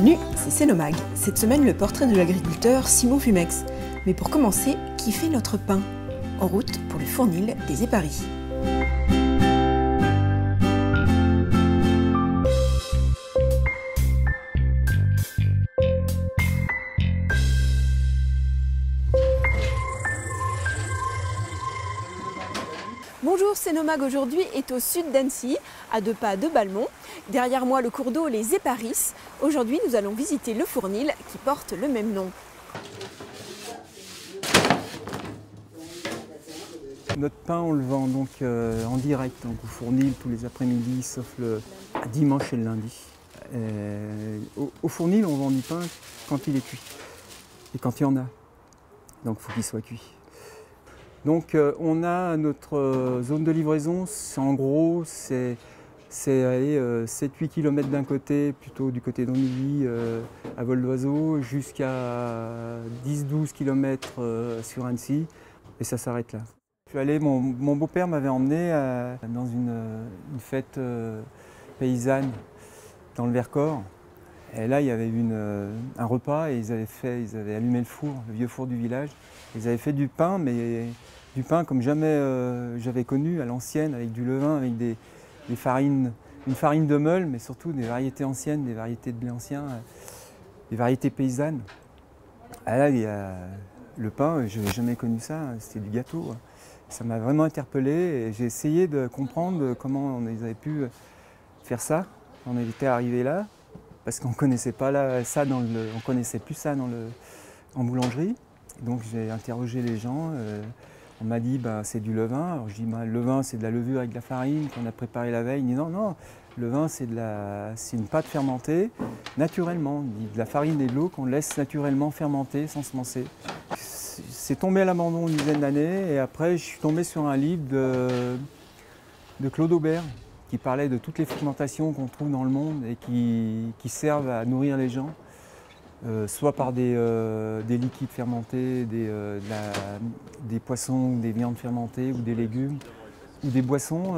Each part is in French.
Bienvenue, c'est Cénomag. Cette semaine, le portrait de l'agriculteur Simon Fumex. Mais pour commencer, qui fait notre pain? En route pour le fournil des Éparis. Bonjour, Cénomag aujourd'hui est au sud d'Annecy, à 2 pas de Balmont. Derrière moi, le cours d'eau, les Éparis. Aujourd'hui, nous allons visiter le fournil qui porte le même nom. Notre pain, on le vend donc en direct, donc au fournil tous les après-midi, sauf le dimanche et le lundi. Au fournil, on vend du pain quand il est cuit et quand il y en a. Donc il faut qu'il soit cuit. Donc on a notre zone de livraison, en gros, c'est 7-8 km d'un côté, plutôt du côté d'Andilly, à vol d'oiseau, jusqu'à 10-12 km sur Annecy, et ça s'arrête là. Je suis allé, mon beau-père m'avait emmené dans une fête paysanne dans le Vercors. Et là, il y avait eu un repas et ils avaient allumé le four, le vieux four du village. Ils avaient fait du pain, mais du pain comme jamais j'avais connu, à l'ancienne, avec du levain, avec des farines, une farine de meule, mais surtout des variétés anciennes, des variétés de blé ancien, des variétés paysannes. Ah là, il y a le pain, je n'avais jamais connu ça, c'était du gâteau. Ça m'a vraiment interpellé et j'ai essayé de comprendre comment ils avaient pu faire ça. On était arrivé là, parce qu'on ne connaissait pas ça on connaissait plus ça en boulangerie. Donc j'ai interrogé les gens. On m'a dit c'est du levain. Alors je dis le levain c'est de la levure avec de la farine qu'on a préparée la veille. Il dit non, le levain c'est une pâte fermentée naturellement. Il dit de la farine et de l'eau qu'on laisse naturellement fermenter sans semencer. C'est tombé à l'abandon une dizaine d'années et après je suis tombé sur un livre de Claude Aubert qui parlait de toutes les fermentations qu'on trouve dans le monde et qui servent à nourrir les gens. Soit par des liquides fermentés, des poissons, des viandes fermentées ou des légumes, ou des boissons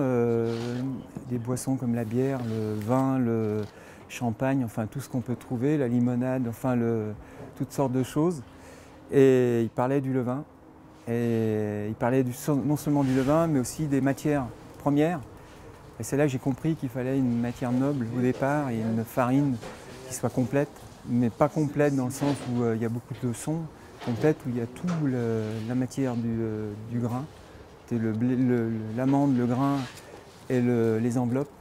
comme la bière, le vin, le champagne, enfin tout ce qu'on peut trouver, la limonade, enfin toutes sortes de choses. Et il parlait du levain, et il parlait non seulement du levain, mais aussi des matières premières. Et c'est là que j'ai compris qu'il fallait une matière noble au départ et une farine qui soit complète. Mais pas complète dans le sens où il y a beaucoup de sons, complète où il y a toute la matière du grain, l'amande, le grain et les enveloppes,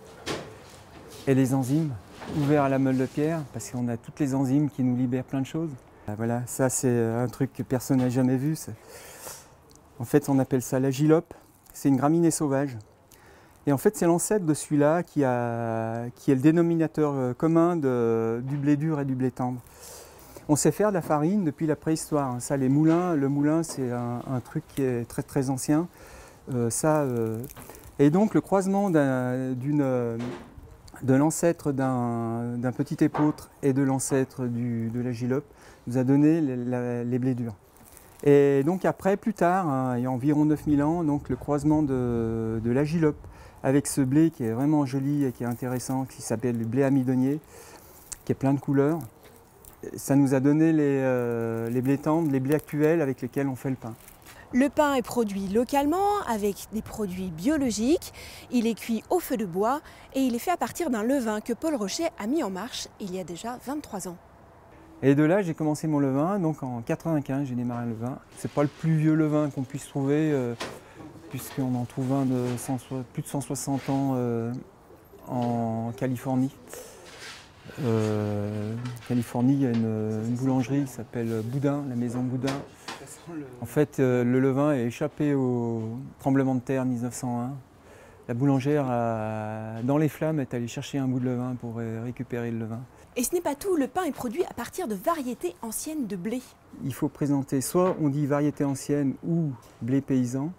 et les enzymes, ouverts à la meule de pierre, parce qu'on a toutes les enzymes qui nous libèrent plein de choses. Voilà, ça c'est un truc que personne n'a jamais vu. En fait, on appelle ça l'agilope, c'est une graminée sauvage. Et en fait, c'est l'ancêtre de celui-là qui est le dénominateur commun du blé dur et du blé tendre. On sait faire de la farine depuis la préhistoire. Ça, le moulin, c'est un truc qui est très très ancien. Et donc, le croisement de l'ancêtre d'un petit épeautre et de l'ancêtre de l'agilope nous a donné les blés durs. Et donc après, plus tard, il y a environ 9000 ans, donc le croisement de l'agilope avec ce blé qui est vraiment joli et qui est intéressant, qui s'appelle le blé amidonnier, qui est plein de couleurs. Ça nous a donné les blés tendres, les blés actuels avec lesquels on fait le pain. Le pain est produit localement avec des produits biologiques. Il est cuit au feu de bois et il est fait à partir d'un levain que Paul Rochet a mis en marche il y a déjà 23 ans. Et de là, j'ai commencé mon levain, donc en 95, j'ai démarré le levain. C'est pas le plus vieux levain qu'on puisse trouver, puisqu'on en trouve un de plus de 160 ans en Californie. En Californie, il y a une boulangerie qui s'appelle Boudin, la maison Boudin. En fait, le levain est échappé au tremblement de terre 1901. La boulangère, dans les flammes, est allée chercher un bout de levain pour récupérer le levain. Et ce n'est pas tout, le pain est produit à partir de variétés anciennes de blé. Il faut présenter, soit on dit variété ancienne ou blé paysan.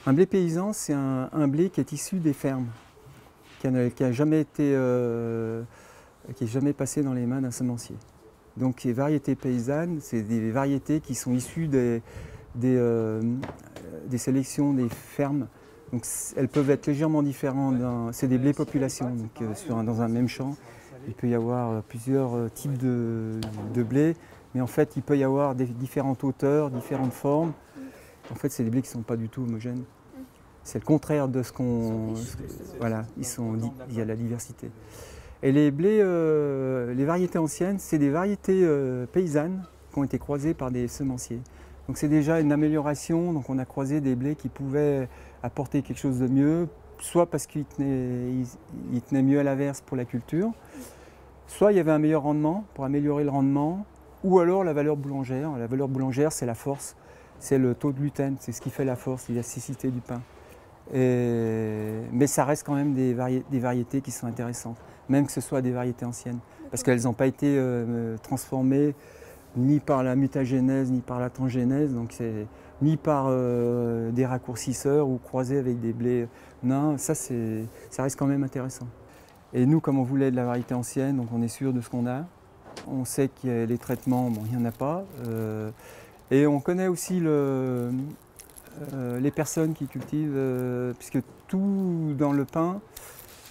Un blé paysan, c'est un blé qui est issu des fermes, qui n'a jamais passé dans les mains d'un semencier. Donc les variétés paysannes, c'est des variétés qui sont issues des sélections des fermes. Donc elles peuvent être légèrement différentes, c'est des blés population, donc, dans un même champ. Il peut y avoir plusieurs types de blé, mais en fait il peut y avoir différentes hauteurs, différentes formes. En fait c'est des blés qui ne sont pas du tout homogènes. C'est le contraire de ce qu'on... Voilà, il y a la diversité. Et les blés, les variétés anciennes, c'est des variétés paysannes qui ont été croisées par des semenciers. Donc c'est déjà une amélioration, donc on a croisé des blés qui pouvaient apporter quelque chose de mieux, soit parce qu'ils tenaient mieux à l'averse pour la culture, soit il y avait un meilleur rendement pour améliorer le rendement, ou alors la valeur boulangère. La valeur boulangère, c'est la force, c'est le taux de gluten, c'est ce qui fait la force, l'élasticité du pain. Mais ça reste quand même des variétés qui sont intéressantes, même que ce soit des variétés anciennes, parce qu'elles n'ont pas été transformées ni par la mutagénèse, ni par la transgénèse, donc c'est ni par des raccourcisseurs ou croisés avec des blés. Non, ça reste quand même intéressant. Et nous, comme on voulait de la variété ancienne, donc on est sûr de ce qu'on a. On sait qu'il y a les traitements, bon, il n'y en a pas. Et on connaît aussi les personnes qui cultivent, puisque tout dans le pain,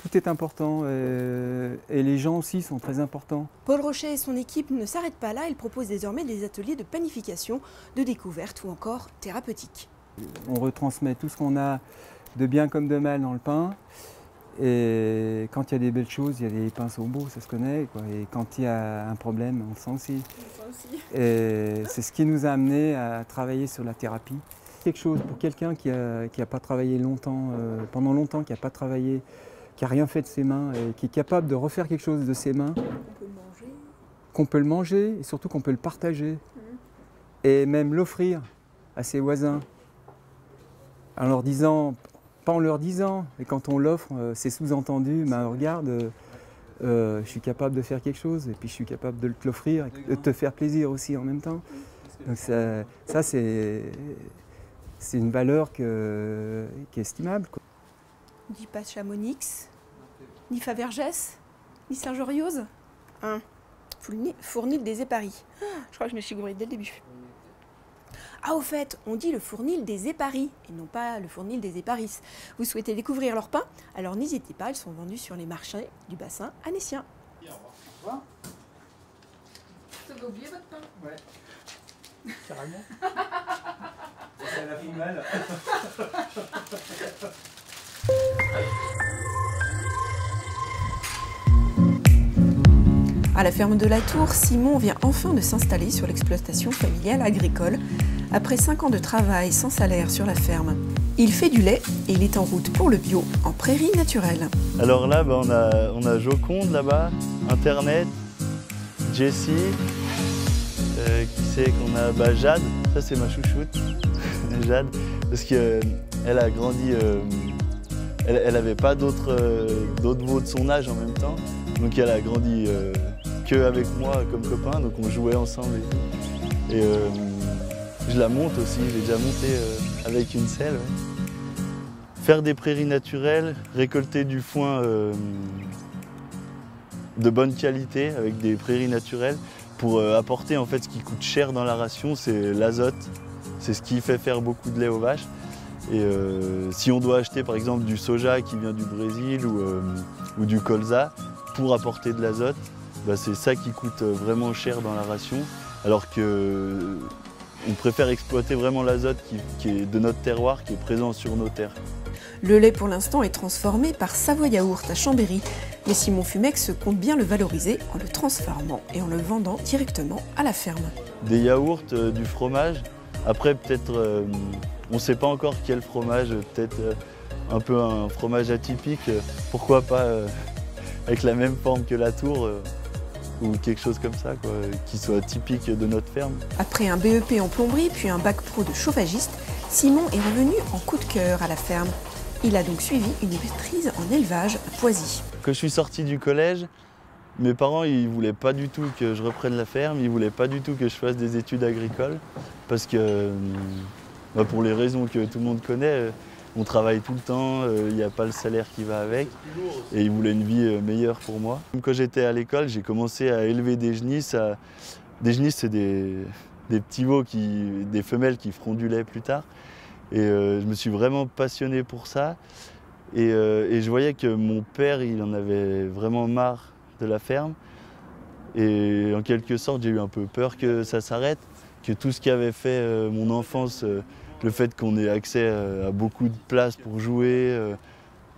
tout est important et les gens aussi sont très importants. Paul Rochet et son équipe ne s'arrêtent pas là, ils proposent désormais des ateliers de panification, de découverte ou encore thérapeutiques. On retransmet tout ce qu'on a de bien comme de mal dans le pain. Et quand il y a des belles choses, il y a des pinceaux beaux, ça se connaît, quoi. Et quand il y a un problème, on le sent aussi. Et c'est ce qui nous a amené à travailler sur la thérapie. Quelque chose pour quelqu'un qui a pas travaillé longtemps, pendant longtemps, qui n'a pas travaillé, qui n'a rien fait de ses mains, et qui est capable de refaire quelque chose de ses mains. Qu'on peut le manger, et surtout qu'on peut le partager. Et même l'offrir à ses voisins. En leur disant, pas en leur disant, et quand on l'offre, c'est sous-entendu, ben regarde, je suis capable de faire quelque chose, et puis je suis capable de te l'offrir, et de te faire plaisir aussi en même temps. Donc ça c'est une valeur qui est estimable, quoi. Ni pas Chamonix, ni Favergès, ni Saint-Joriose. Fournil des Éparis. Je crois que je me suis gourée dès le début. Ah, au fait, on dit le fournil des Éparis et non pas le fournil des Éparis. Vous souhaitez découvrir leur pain? Alors n'hésitez pas, ils sont vendus sur les marchés du bassin annécien. Vous avez oublié votre pain? Ouais. Carrément. Ça la fout mal. À la ferme de la Tour, Simon vient enfin de s'installer sur l'exploitation familiale agricole. Après 5 ans de travail sans salaire sur la ferme, il fait du lait et il est en route pour le bio en prairie naturelle. Alors là, on a Joconde là-bas, Internet, Jessie, qui c'est qu'on a Jade, ça c'est ma chouchoute, Jade, parce qu'elle a grandi, elle n'avait pas d'autres veaux de son âge en même temps, donc elle a grandi qu'avec moi comme copain, donc on jouait ensemble et tout. Et je la monte aussi, j'ai déjà monté avec une selle. Ouais. Faire des prairies naturelles, récolter du foin de bonne qualité avec des prairies naturelles pour apporter en fait ce qui coûte cher dans la ration, c'est l'azote. C'est ce qui fait faire beaucoup de lait aux vaches. Et si on doit acheter par exemple du soja qui vient du Brésil ou du colza pour apporter de l'azote, bah, c'est ça qui coûte vraiment cher dans la ration. Alors que on préfère exploiter vraiment l'azote qui est de notre terroir, qui est présent sur nos terres. Le lait pour l'instant est transformé par Savoie Yaourt à Chambéry, mais Simon Fumex compte bien le valoriser en le transformant et en le vendant directement à la ferme. Des yaourts, du fromage, après peut-être, on ne sait pas encore quel fromage, peut-être un peu un fromage atypique, pourquoi pas avec la même forme que la tour. Ou quelque chose comme ça, quoi, qui soit typique de notre ferme. Après un BEP en plomberie, puis un bac pro de chauffagiste, Simon est revenu en coup de cœur à la ferme. Il a donc suivi une maîtrise en élevage à Poisy. Quand je suis sorti du collège, mes parents ils voulaient pas du tout que je reprenne la ferme, ils voulaient pas du tout que je fasse des études agricoles, parce que, pour les raisons que tout le monde connaît, on travaille tout le temps, il n'y a pas le salaire qui va avec, et ils voulaient une vie meilleure pour moi. Quand j'étais à l'école, j'ai commencé à élever des genisses. Des genisses, c'est des petits veaux, des femelles qui feront du lait plus tard. Et je me suis vraiment passionné pour ça. Et je voyais que mon père, il en avait vraiment marre de la ferme. Et en quelque sorte, j'ai eu un peu peur que ça s'arrête, que tout ce qui avait fait mon enfance, le fait qu'on ait accès à beaucoup de places pour jouer,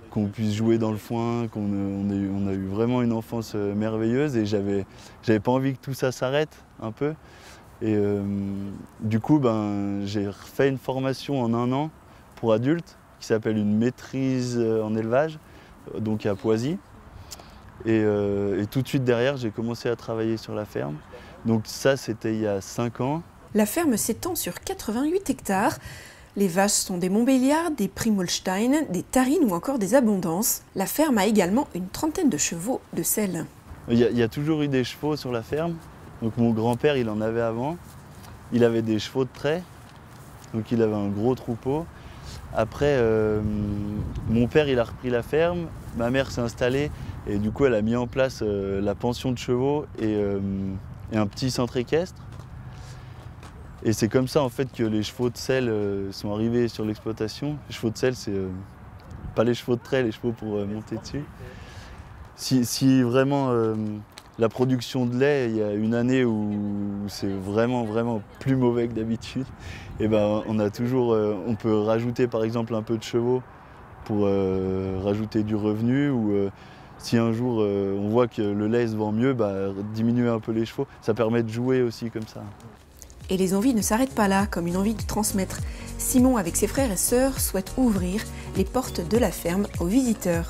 qu'on puisse jouer dans le foin, on a eu vraiment une enfance merveilleuse et j'avais pas envie que tout ça s'arrête un peu. Et du coup, j'ai refait une formation en 1 an pour adultes qui s'appelle une maîtrise en élevage, donc à Poisy. Et tout de suite derrière, j'ai commencé à travailler sur la ferme. Donc ça, c'était il y a 5 ans. La ferme s'étend sur 88 hectares. Les vaches sont des Montbéliard, des Primolstein, des Tarines ou encore des Abondances. La ferme a également une trentaine de chevaux de selle. Il y a toujours eu des chevaux sur la ferme. Donc mon grand-père, il en avait avant. Il avait des chevaux de trait. Donc il avait un gros troupeau. Après, mon père, il a repris la ferme. Ma mère s'est installée et du coup, elle a mis en place la pension de chevaux et un petit centre équestre. Et c'est comme ça en fait que les chevaux de selle sont arrivés sur l'exploitation. Les chevaux de selle, c'est pas les chevaux de trait, les chevaux pour monter dessus. Si vraiment la production de lait, il y a une année où c'est vraiment plus mauvais que d'habitude, et on peut rajouter par exemple un peu de chevaux pour rajouter du revenu ou si un jour on voit que le lait se vend mieux, diminuer un peu les chevaux, ça permet de jouer aussi comme ça. Et les envies ne s'arrêtent pas là, comme une envie de transmettre. Simon, avec ses frères et sœurs, souhaite ouvrir les portes de la ferme aux visiteurs.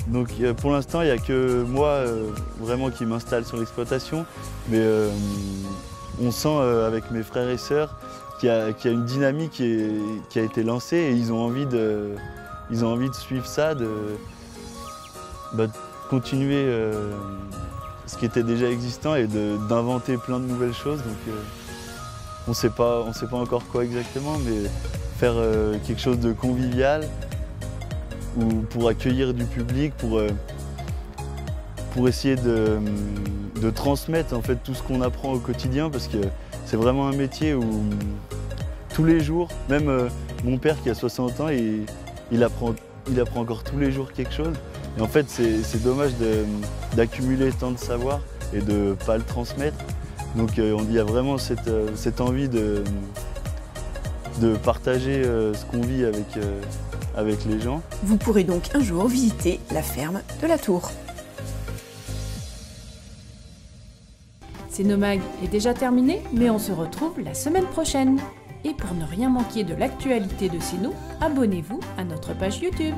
Donc pour l'instant, il n'y a que moi vraiment qui m'installe sur l'exploitation, mais on sent avec mes frères et sœurs qu'il y a une dynamique qui a été lancée et ils ont envie de suivre ça, de continuer ce qui était déjà existant et d'inventer plein de nouvelles choses. Donc, on ne sait pas encore quoi exactement, mais faire quelque chose de convivial ou pour accueillir du public, pour essayer de transmettre en fait tout ce qu'on apprend au quotidien, parce que c'est vraiment un métier où tous les jours, même mon père qui a 60 ans, il apprend encore tous les jours quelque chose. Et en fait, c'est dommage d'accumuler tant de savoir et de ne pas le transmettre. Donc il y a vraiment cette envie de partager ce qu'on vit avec les gens. Vous pourrez donc un jour visiter la ferme de la Tour. C'est Nomag est déjà terminé, mais on se retrouve la semaine prochaine. Et pour ne rien manquer de l'actualité de Céno, abonnez-vous à notre page YouTube.